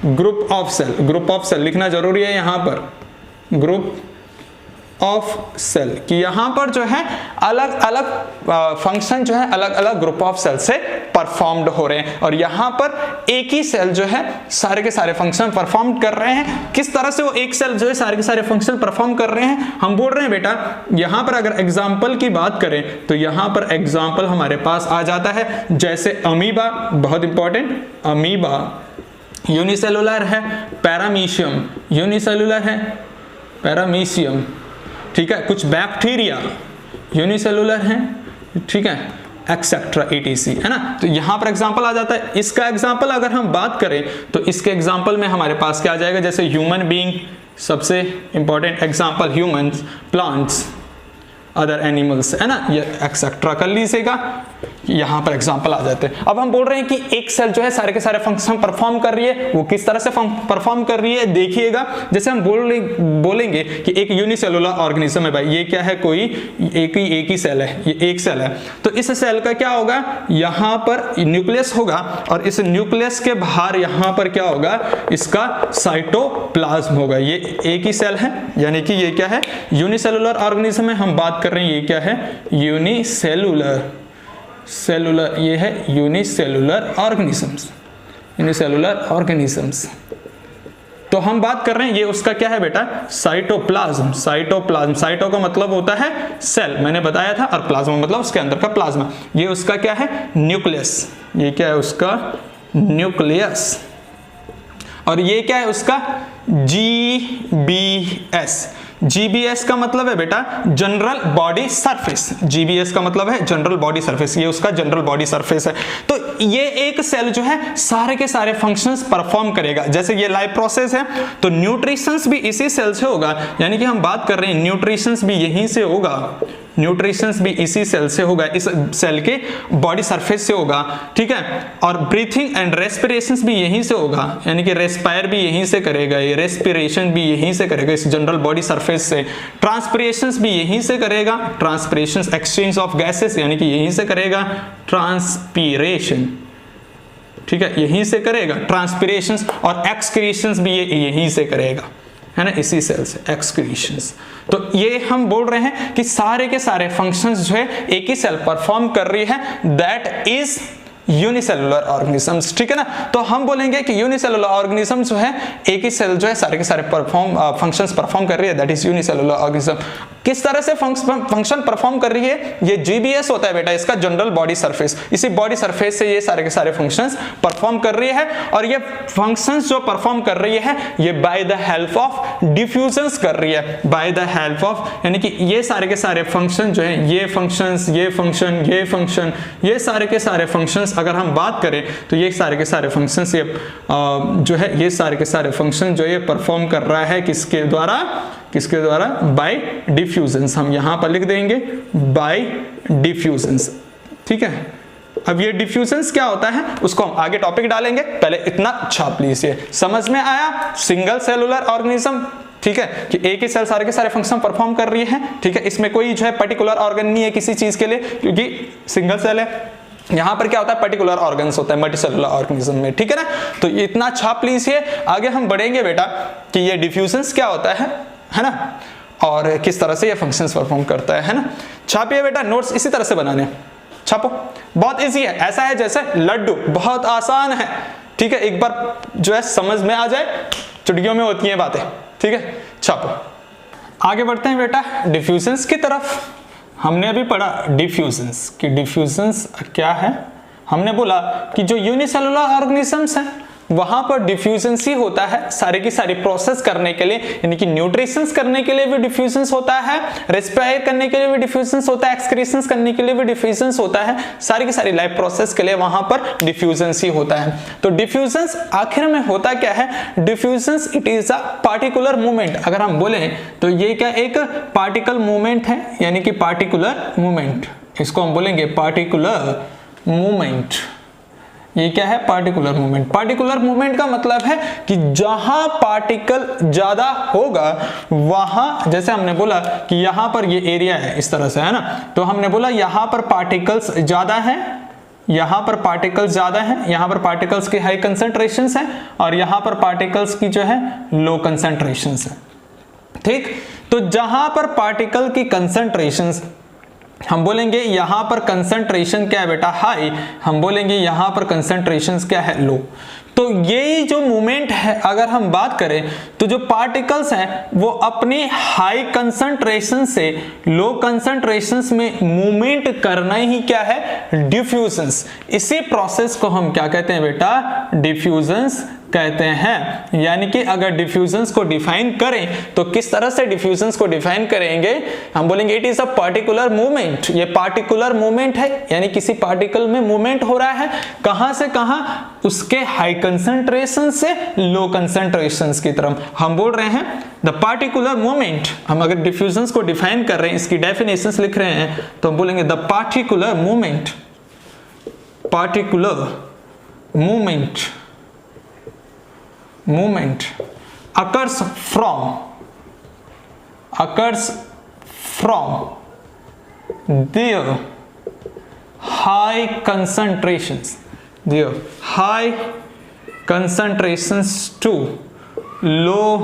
S1: group of cell लिखना जरूरी है यहां पर, ग्रुप ऑफ सेल, कि यहां पर जो है अलग अलग फंक्शन जो है अलग अलग ग्रुप ऑफ सेल से परफॉर्म्ड हो रहे हैं। और यहां पर एक ही सेल जो है सारे के सारे फंक्शन परफॉर्म कर रहे हैं। किस तरह से वो एक सेल जो है सारे के सारे फंक्शन परफॉर्म कर रहे हैं, हम बोल रहे हैं बेटा यहां पर अगर एग्जांपल की बात करें तो यहां पर एग्जांपल हमारे पास आ जाता है, जैसे अमीबा, बहुत इंपॉर्टेंट, अमीबा यूनिसेलुलर है, पैरामीशियम यूनिसेलुलर है, पैरामीशियम, ठीक है। कुछ बैक्टीरिया यूनिसेलुलर हैं, ठीक है, एक्सेट्रा etc, है ना। तो यहां पर एग्जांपल आ जाता है। इसका एग्जांपल अगर हम बात करें तो इसके एग्जांपल में हमारे पास क्या आ जाएगा, जैसे ह्यूमन बीइंग सबसे important example, humans, plants, other animals, है ना, ये एक्सेट्रा कर लीजिएगा, यहां पर एग्जांपल आ जाते हैं। अब हम बोल रहे हैं कि एक सेल जो है सारे के सारे फंक्शन परफॉर्म कर रही है, वो किस तरह से परफॉर्म कर रही है देखिएगा। जैसे हम बोलेंगे कि एक यूनिसेलुलर ऑर्गेनिज्म है, भाई ये क्या है, कोई एक ही सेल है, ये एक सेल है। तो इस सेल का क्या होगा, यहां पर न्यूक्लियस होगा और इस न्यूक्लियस के बाहर यहां पर क्या होगा, इसका साइटोप्लाज्म होगा। ये एक ही सेल है, यानी कि ये क्या है, यूनिसेलुलर ऑर्गेनिज्म है। हम बात कर रहे हैं ये क्या है, यूनिसेलुलर, ये है यूनिसेलुलर ऑर्गेनिजम्स। तो हम बात कर रहे हैं ये उसका क्या है बेटा, साइटोप्लाज्म। साइटो का मतलब होता है सेल, मैंने बताया था, और प्लाज्मा मतलब उसके अंदर का प्लाज्मा। ये उसका क्या है, न्यूक्लियस, ये क्या है उसका न्यूक्लियस। और ये क्या है उसका GBS का मतलब है बेटा जनरल बॉडी सरफेस। GBS का मतलब है जनरल बॉडी सरफेस, ये उसका जनरल बॉडी सरफेस है। तो ये एक सेल जो है सारे के सारे फंक्शंस परफॉर्म करेगा। जैसे ये लाइफ प्रोसेस है तो न्यूट्रिशंस भी इसी सेल से होगा, यानी कि हम बात कर रहे हैं न्यूट्रिशंस भी यहीं से होगा, न्यूट्रिशंस भी इसी सेल से होगा, इस सेल के बॉडी सरफेस से होगा, ठीक है। और ब्रीथिंग एंड रेस्पिरेशंस भी यहीं से होगा, यानी कि रेस्पायर भी यहीं से करेगा, ये रेस्पिरेशन भी यहीं से करेगा इस जनरल बॉडी सरफेस से। ट्रांसपिरेशंस भी यहीं से करेगा, ट्रांसपिरेशंस एक्सचेंज ऑफ गैसेस यानी कि यहीं से करेगा ट्रांसपीरेशन, ठीक है, यहीं से करेगा ट्रांसपिरेशंस। और एक्सक्रीशंस भी ये यहीं से करेगा, है ना, इसी सेल से एक्सक्रीशंस। तो ये हम बोल रहे हैं कि सारे के सारे फंक्शंस जो है एक ही सेल परफॉर्म कर रही है, दैट इज यूनिसेलुलर ऑर्गेनिजम्स, ठीक है ना। तो हम बोलेंगे कि यूनिसेलुलर ऑर्गेनिज्म जो है, एक ही सेल जो है सारे के सारे फंक्शंस परफॉर्म कर रही है, दैट इज यूनिसेलुलर ऑर्गेनिज्म। किस तरह से फंक्शन परफॉर्म कर रही है, ये जीबीएस होता है बेटा, इसका जनरल बॉडी सरफेस। इसी बॉडी सरफेस से ये सारे के सारे फंक्शंस परफॉर्म कर रही है, और ये फंक्शंस जो परफॉर्म कर रही है ये बाय द हेल्प ऑफ डिफ्यूजन्स कर रही है, बाय द हेल्प ऑफ, यानी कि ये सारे के सारे फंक्शन जो है, ये फंक्शंस, ये फंक्शन, ये फंक्शन, ये सारे के सारे फंक्शंस अगर हम बात करें तो ये सारे के सारे फंक्शंस ये जो है, ये सारे के सारे फंक्शन जो ये परफॉर्म कर रहा है किसके द्वारा, किसके द्वारा, बाय डिफ्यूजन्स। हम यहां पर लिख देंगे बाय डिफ्यूजन्स, ठीक है। अब ये डिफ्यूजन्स क्या होता है उसको हम आगे टॉपिक डालेंगे, पहले इतना छाप लीजिए। समझ में आया सिंगल सेलुलर ऑर्गेनिज्म, ठीक है, कि एक ही सेल सारे के सारे फंक्शन परफॉर्म कर रही है, ठीक है। इसमें कोई जो है पर्टिकुलर ऑर्गन नहीं है किसी चीज के लिए, क्योंकि सिंगल सेल है। यहां पर क्या होता है, पर्टिकुलर ऑर्गन्स होता है मल्टीसेलुलर ऑर्गेनिज्म में, ठीक है ना। तो इतना छाप लीजिए, आगे हम बढ़ेंगे बेटा कि ये डिफ्यूजन्स क्या होता है ना, और किस तरह से ये फंक्शंस परफॉर्म करता है ना। छापिए बेटा, नोट्स इसी तरह से बनाने, छापो, बहुत इजी है, ऐसा है जैसे लड्डू, बहुत आसान है, ठीक है। एक बार जो है समझ में आ जाए, चुटकियों में होती हैं बातें, ठीक है। छापो, आगे बढ़ते हैं बेटा डिफ्यूजन्स की तरफ। हमने अभी पढ़ा डिफ्यूजन्स कि डिफ्यूजन्स क्या है। हमने बोला कि जो यूनिसेलुलर ऑर्गेनिजम्स हैं वहां पर डिफ्यूजन्स ही होता है सारे की सारी प्रोसेस करने के लिए, यानी कि न्यूट्रिशंस करने के लिए भी डिफ्यूजन्स होता है, रेस्पायर करने के लिए भी डिफ्यूजन्स होता है, एक्सक्रीशंस करने के लिए भी डिफ्यूजन्स होता है, सारी की सारी लाइफ प्रोसेस के लिए वहां पर डिफ्यूजन्स ही होता है। तो डिफ्यूजन्स आखिर में होता क्या है, diffusions it is a particular movement. अगर हम बोले तो ये क्या एक पार्टिकल मूवमेंट है, यानी कि पार्टिकुलर मूवमेंट, इसको हम बोलेंगे पार्टिकुलर मूवमेंट। ये क्या है, पार्टिकुलर मूवमेंट। पार्टिकुलर मूवमेंट का मतलब है कि जहां पार्टिकल ज्यादा होगा वहां, जैसे हमने बोला कि यहां पर ये एरिया है इस तरह से, है ना, तो हमने बोला यहां पर पार्टिकल्स ज्यादा हैं, यहां पर पार्टिकल्स ज्यादा हैं, यहां पर पार्टिकल्स की हाई कंसंट्रेशंस हैं, और यहां पर पार्टिकल्स की जो है लो कंसंट्रेशंस है, ठीक। तो जहां पर पार्टिकल की कंसंट्रेशंस, हम बोलेंगे यहां पर कंसंट्रेशन क्या है बेटा, हाई, हम बोलेंगे यहां पर कंसंट्रेशन क्या है, लो। तो यही जो मूवमेंट है, अगर हम बात करें तो जो पार्टिकल्स हैं वो अपनी हाई कंसंट्रेशन से लो कंसंट्रेशन में मूवमेंट करना ही क्या है, डिफ्यूजन्स। इसी प्रोसेस को हम क्या कहते हैं बेटा, डिफ्यूजन्स कहते हैं। यानी कि अगर डिफ्यूजन्स को डिफाइन करें तो किस तरह से डिफ्यूजन्स को डिफाइन करेंगे, हम बोलेंगे it is a particular movement. ये पार्टिकुलर मूवमेंट है, यानी किसी पार्टिकल में मूवमेंट हो रहा है, कहां से कहां, उसके हाई कंसंट्रेशन से लो कंसंट्रेशन की तरफ। हम बोल रहे हैं द पार्टिकुलर मूवमेंट। हम अगर डिफ्यूजन्स को डिफाइन कर रहे हैं, इसकी डेफिनेशंस लिख रहे हैं, तो हम बोलेंगे the particular movement, particular movement, movement occurs from their high concentrations to low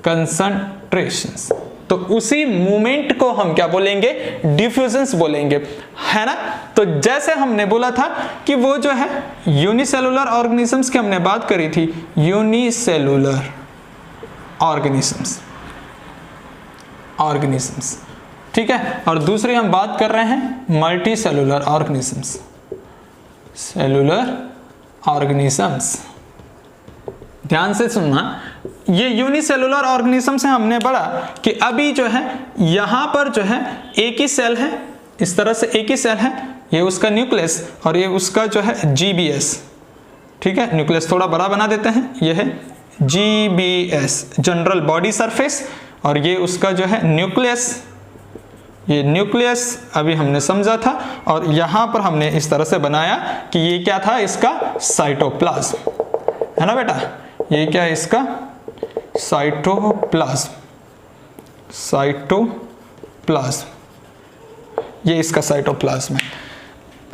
S1: concentrations। तो उसी मूवमेंट को हम क्या बोलेंगे, डिफ्यूजन्स बोलेंगे, है ना। तो जैसे हमने बोला था कि वो जो है यूनिसेलुलर ऑर्गेनिजम्स की हमने बात करी थी, यूनिसेलुलर ऑर्गेनिजम्स, ठीक है। और दूसरी हम बात कर रहे हैं multi cellular organisms, cellular organisms. ध्यान से सुनना, ये यूनिसेलुलर ऑर्गेनिज्म से हमने पढ़ा कि अभी जो है यहां पर जो है एक ही सेल है, इस तरह से एक ही सेल है, ये उसका न्यूक्लियस और ये उसका जो है जीबीएस, ठीक है। न्यूक्लियस थोड़ा बड़ा बना देते हैं, ये है जीबीएस, जनरल बॉडी सरफेस, और ये उसका जो है न्यूक्लियस, ये न्यूक्लियस अभी हमने समझा था, और यहां पर हमने इस तरह से बनाया कि ये क्या था, इसका साइटोप्लाज्म, है ना बेटा। ये क्या है, इसका साइटोप्लाज्म, ये इसका साइटोप्लाज्म है।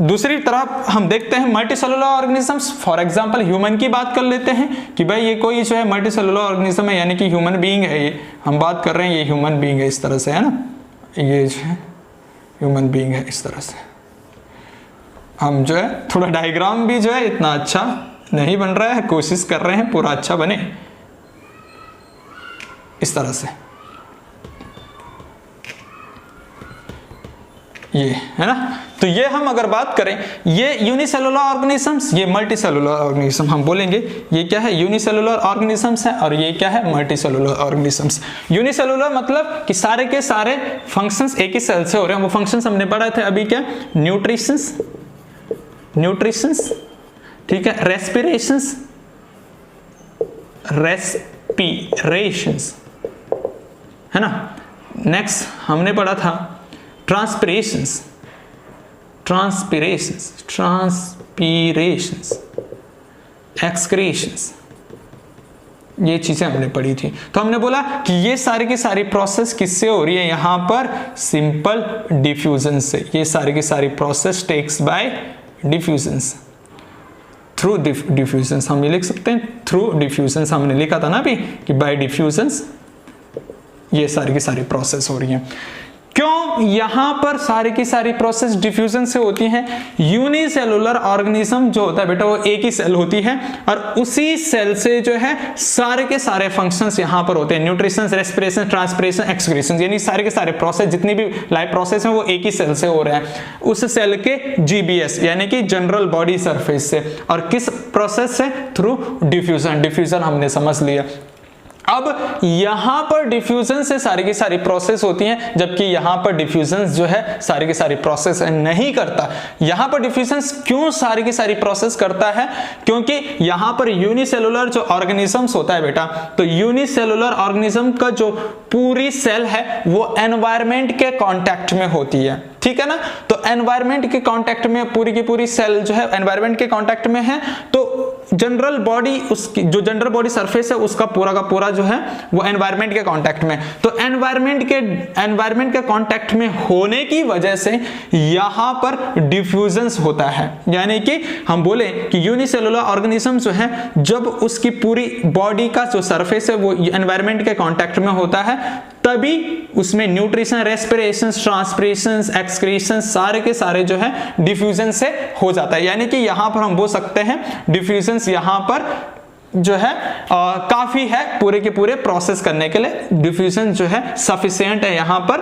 S1: दूसरी तरफ हम देखते हैं multicellular organisms, for example human की बात कर लेते हैं कि भाई ये कोई जो है मल्टीसेलुलर ऑर्गेनिज्म है, यानी कि ह्यूमन बीइंग है, ये हम बात कर रहे हैं, ये ह्यूमन बीइंग है इस तरह से, है ना, ये जो है ह्यूमन बीइंग है इस तरह से। हम जो है थोड़ा डायग्राम भी जो है इतना अच्छा नहीं बन रहा है, कोशिश कर रहे हैं पूरा अच्छा बने इस तरह से, ये है ना। तो ये हम अगर बात करें, ये यूनिसेलुलर ऑर्गेनिजम्स, ये मल्टीसेलुलर ऑर्गेनिज्म हम बोलेंगे। ये क्या है? यूनिसेलुलर ऑर्गेनिजम्स है, और ये क्या है? Multicellular organisms. यूनिसेलुलर मतलब कि सारे के सारे फंक्शंस एक ही सेल से हो रहे हैं। वो फंक्शंस हमने पढ़ा थे अभी, क्या? न्यूट्रिशंस, ठीक है, रेस्पिरेशंस, है ना। नेक्स्ट हमने पढ़ा था ट्रांसपिरेशंस, एक्सक्रीशंस, ये चीजें हमने पढ़ी थी। तो हमने बोला कि ये सारी की सारी प्रोसेस किससे हो रही है? यहां पर सिंपल डिफ्यूजन से। ये सारी की सारी प्रोसेस टेक्स बाय डिफ्यूजन्स, थ्रू डिफ्यूजन्स हम ये लिख सकते हैं, थ्रू डिफ्यूजन्स। हमने लिखा था ना अभी कि बाय डिफ्यूजन्स ये सारी की सारी प्रोसेस हो रही है। क्यों यहां पर सारी की सारी प्रोसेस डिफ्यूजन से होती हैं? यूनिसेलुलर ऑर्गेनिज्म जो होता है बेटा, वो एक ही सेल होती है, और उसी सेल से जो है सारे के सारे फंक्शंस यहां पर होते हैं। न्यूट्रिशन, रेस्पिरेशन, ट्रांसपिरेशन, एक्सक्रीशन, यानी सारे के सारे प्रोसेस, जितनी भी लाइफ प्रोसेस हैं, वो एक ही सेल से हो रहे हैं, उस सेल के जीबीएस यानी कि जनरल बॉडी सरफेस से। और किस प्रोसेस से? Through diffusion. डिफ्यूजन हमने समझ लिया। अब यहां पर डिफ्यूजन से सारी की सारी प्रोसेस होती हैं, जबकि यहां पर डिफ्यूजन जो है सारी की सारी प्रोसेस नहीं करता। यहां पर डिफ्यूजन क्यों सारी की सारी प्रोसेस करता है? क्योंकि यहां पर यूनिसेलुलर जो ऑर्गेनिजम्स होता है बेटा, तो यूनिसेलुलर ऑर्गेनिज्म का जो पूरी सेल है वो एनवायरमेंट के कांटेक्ट में होती है, ठीक है ना। तो एनवायरमेंट के कांटेक्ट में पूरी की पूरी सेल जो है एनवायरमेंट के कांटेक्ट में है, तो जनरल बॉडी, उसकी जो जनरल बॉडी सरफेस है उसका पूरा का पूरा जो है वो एनवायरमेंट के कांटेक्ट में। तो एनवायरमेंट के कांटेक्ट में होने की वजह से यहां पर डिफ्यूजन्स होता है। यानी कि हम बोले कि यूनिसेलुलर ऑर्गेनिज्म जो है, जब उसकी पूरी बॉडी का जो सरफेस है वो एनवायरमेंट के कांटेक्ट में होता है, तभी उसमें न्यूट्रिशन, रेस्पिरेशन, ट्रांसपिरेशन, एक्सक्रीशन सारे के सारे जो है डिफ्यूजन से हो जाता है। यानी कि यहां पर हम बोल सकते हैं डिफ्यूजन यहां पर जो है काफी है पूरे के पूरे प्रोसेस करने के लिए। डिफ्यूजन जो है सफिशिएंट है यहां पर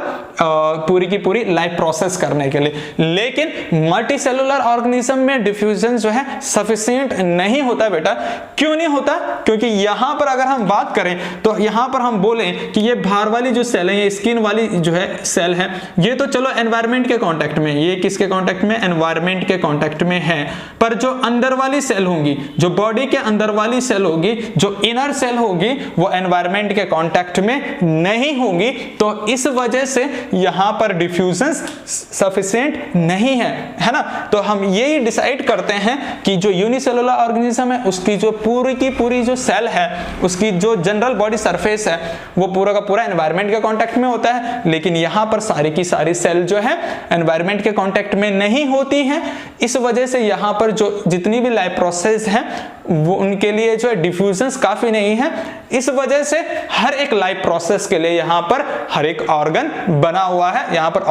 S1: पूरी की पूरी लाइफ प्रोसेस करने के लिए। लेकिन मल्टीसेलुलर ऑर्गेनिज्म में डिफ्यूजन जो है सफिशिएंट नहीं होता बेटा। क्यों नहीं होता? क्योंकि यहां पर अगर हम बात करें तो यहां पर हम बोलें कि ये बाहर वाली जो सेल है, ये स्किन वाली जो है सेल है, ये तो चलो एनवायरमेंट के कांटेक्ट में, ये किसके कांटेक्ट में? एनवायरमेंट के कांटेक्ट में है। पर जो अंदर वाली सेल होंगी, जो बॉडी के अंदर वाली सेल होगी, जो इनर सेल होगी, वो एनवायरमेंट के कांटेक्ट में नहीं होगी। तो इस वजह से यहां पर डिफ्यूजन सफिशिएंट नहीं है ना। तो हम यही डिसाइड करते हैं कि जो यूनिसेलुलर ऑर्गेनिज्म है उसकी जो पूरी की पूरी जो सेल है, उसकी जो जनरल बॉडी सरफेस है, वो पूरा का पूरा एनवायरमेंट के कांटेक्ट में होता है। लेकिन यहां पर सारी की सारी सेल जो है एनवायरमेंट के कांटेक्ट में नहीं होती है। इस वजह से यहां पर जो जितनी भी लाइफ प्रोसेस है वो उनके लिए जो है डिफ्यूजन्स काफी नहीं है। इस वजह से हर एक लाइफ प्रोसेस के लिए यहाँ पर हर एक ऑर्गन बना हुआ है। यहाँ पर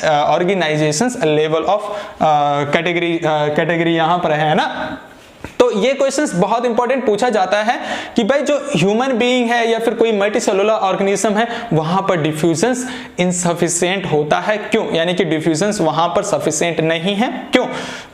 S1: ऑर्गेनाइजेशंस लेवल ऑफ कैटेगरी यहाँ पर है ना। तो ये क्वेश्चंस बहुत इंपॉर्टेंट पूछा जाता है कि भाई जो ह्यूमन बीइंग है या फिर कोई मल्टीसेलुलर ऑर्गेनिज्म है, वहां पर डिफ्यूजन्स इनसफिशिएंट होता है। क्यों? यानी कि डिफ्यूजन्स वहां पर सफिशिएंट नहीं है। क्यों?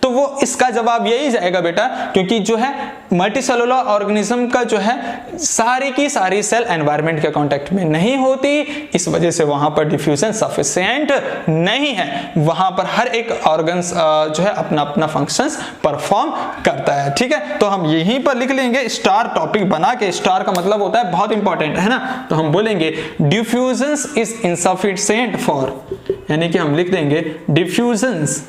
S1: तो वो इसका जवाब यही जाएगा बेटा, क्योंकि जो है मल्टीसेलुलर ऑर्गेनिज्म का जो है सारी की सारी सेल एनवायरमेंट के कांटेक्ट में नहीं होती, इस वजह से वहां पर डिफ्यूजन सफिशिएंट नहीं है। वहां पर हर एक ऑर्गन्स जो है अपना अपना फंक्शंस परफॉर्म करता है। ठीक है, तो हम यहीं पर लिख लेंगे स्टार टॉपिक बना के। स्टार का मतलब होता है बहुत इंपॉर्टेंट, है ना। तो हम बोलेंगे डिफ्यूजन्स इज इनसफिशिएंट फॉर, यानी कि हम लिख देंगे डिफ्यूजन्स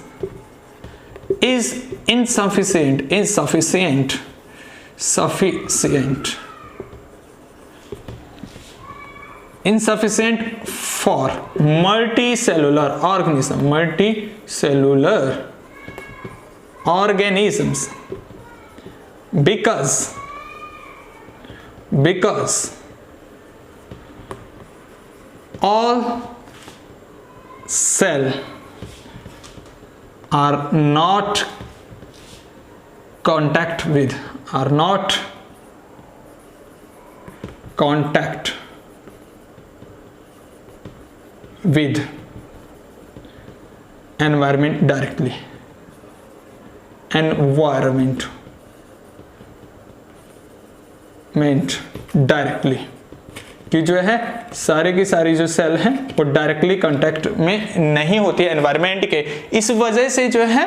S1: is insufficient for multicellular organisms because all cells are not contact with, are not contact with environment directly, environment directly, कि जो है सारे की सारी जो सेल हैं वो डायरेक्टली कांटेक्ट में नहीं होती है एनवायरनमेंट के, इस वजह से जो है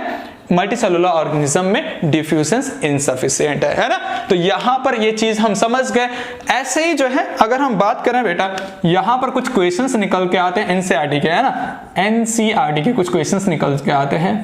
S1: मल्टीसेलुलर ऑर्गेनिज्म में डिफ्यूजन इनसफिशिएंट है ना। तो यहां पर ये चीज हम समझ गए। ऐसे ही जो है अगर हम बात करें बेटा, यहां पर कुछ क्वेश्चंस निकल के आते हैं एनसीईआरटी के, है ना, एनसीईआरटी के कुछ क्वेश्चंस निकल के आते हैं।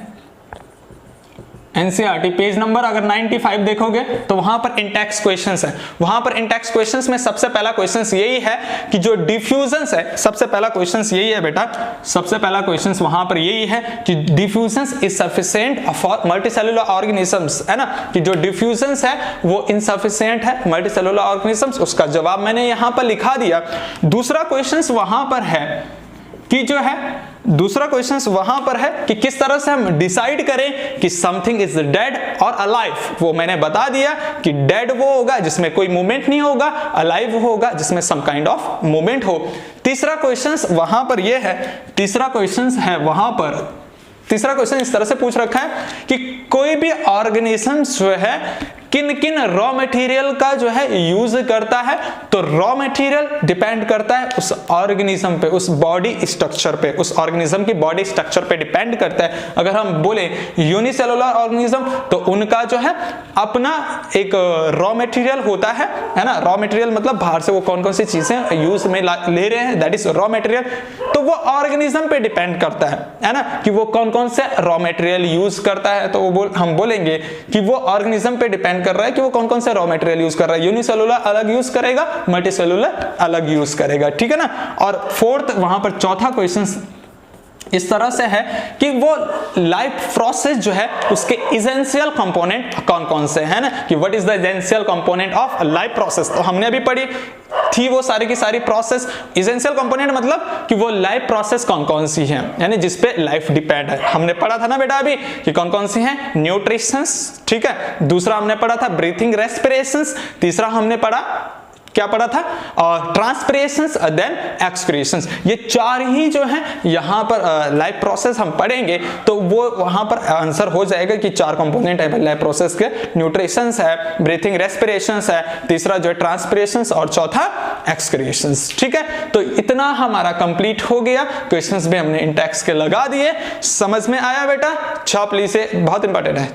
S1: एनसीईआरटी पेज नंबर अगर 95 देखोगे तो वहां पर इंटेक्स क्वेश्चंस है। वहां पर इंटेक्स क्वेश्चंस में सबसे पहला क्वेश्चंस यही है कि जो डिफ्यूजन्स है, सबसे पहला क्वेश्चंस यही है बेटा, सबसे पहला क्वेश्चंस वहां पर यही है कि diffusions is sufficient for multicellular organisms, है ना, कि जो डिफ्यूजन्स है वो इनसफिशिएंट है मल्टीसेलुलर ऑर्गेनिजम्स। उसका जवाब मैंने यहां पर लिखा दिया। दूसरा क्वेश्चंस वहां पर है कि जो है, दूसरा क्वेश्चन वहां पर है कि किस तरह से हम डिसाइड करें कि समथिंग इज डेड और अलाइव। वो मैंने बता दिया कि डेड वो होगा जिसमें कोई मूवमेंट नहीं होगा, अलाइव वो होगा जिसमें सम काइंड ऑफ मूवमेंट हो। तीसरा क्वेश्चन वहां पर ये है, तीसरा क्वेश्चन है वहां पर, तीसरा क्वेश्चन इस तरह से पूछ रखा है कि कोई भी ऑर्गेनिज्म जो है किन किन रॉ मटेरियल का जो है यूज करता है। तो रॉ मटेरियल डिपेंड करता है उस ऑर्गेनिज्म पे, उस बॉडी स्ट्रक्चर पे, उस ऑर्गेनिज्म की बॉडी स्ट्रक्चर पे डिपेंड करता है। अगर हम बोले यूनिसेलुलर ऑर्गेनिज्म तो उनका जो है अपना एक रॉ मटेरियल होता है ना, रॉ मटेरियल मतलब बाहर से वो कौन कौन सी चीजें यूज में ले रहे हैं, दैट इज रॉ मटेरियल। तो वो ऑर्गेनिज्म पे डिपेंड करता है ना, कि वो कौन कौन से रॉ मटेरियल यूज करता है। तो वो हम बोलेंगे कि वो ऑर्गेनिज्म पे डिपेंड कर रहा है कि वो कौन कौन से रॉ मटेरियल यूज कर रहा है। यूनिसेलुलर अलग यूज करेगा, मल्टीसेलुलर अलग यूज करेगा, ठीक है ना। और फोर्थ वहां पर चौथा क्वेश्चन इस तरह से है कि वो लाइफ प्रोसेस जो है उसके एसेंशियल कंपोनेंट कौन कौन से हैं ना, कि what is the essential component of life process. तो हमने अभी पढ़ी थी वो सारी की सारी प्रोसेस। एसेंशियल कंपोनेंट मतलब कि वो लाइफ प्रोसेस कौन कौन सी हैं, यानी जिसपे लाइफ डिपेंड है। हमने पढ़ा था ना बेटा अभी कि कौन कौन सी हैं, न्यूट्रिशंस, ठीक है। दूसरा हमने पढ़ा था ब्रीथिंग रेस्पिरेशंस। तीसरा हमने पढ़ा क्या पढ़ा था, और ट्रांसपिरेशंस देन एक्सक्रीशंस। ये चार ही जो है यहाँ पर लाइफ प्रोसेस हम पढ़ेंगे तो वो वहां पर आंसर हो जाएगा कि चार कंपोनेंट है लाइफ प्रोसेस के, न्यूट्रिशंस है, ब्रीथिंग रेस्पिरेशंस है, तीसरा जो है ट्रांसपिरेशंस और चौथा एक्सक्रीशंस, ठीक है। तो इतना हमारा कंप्लीट हो गया। क्वेश्चंस भी हमने इंटेक्स के लगा दिए। समझ में आया बेटा? छाप ली से बहुत इंपॉर्टेंट है।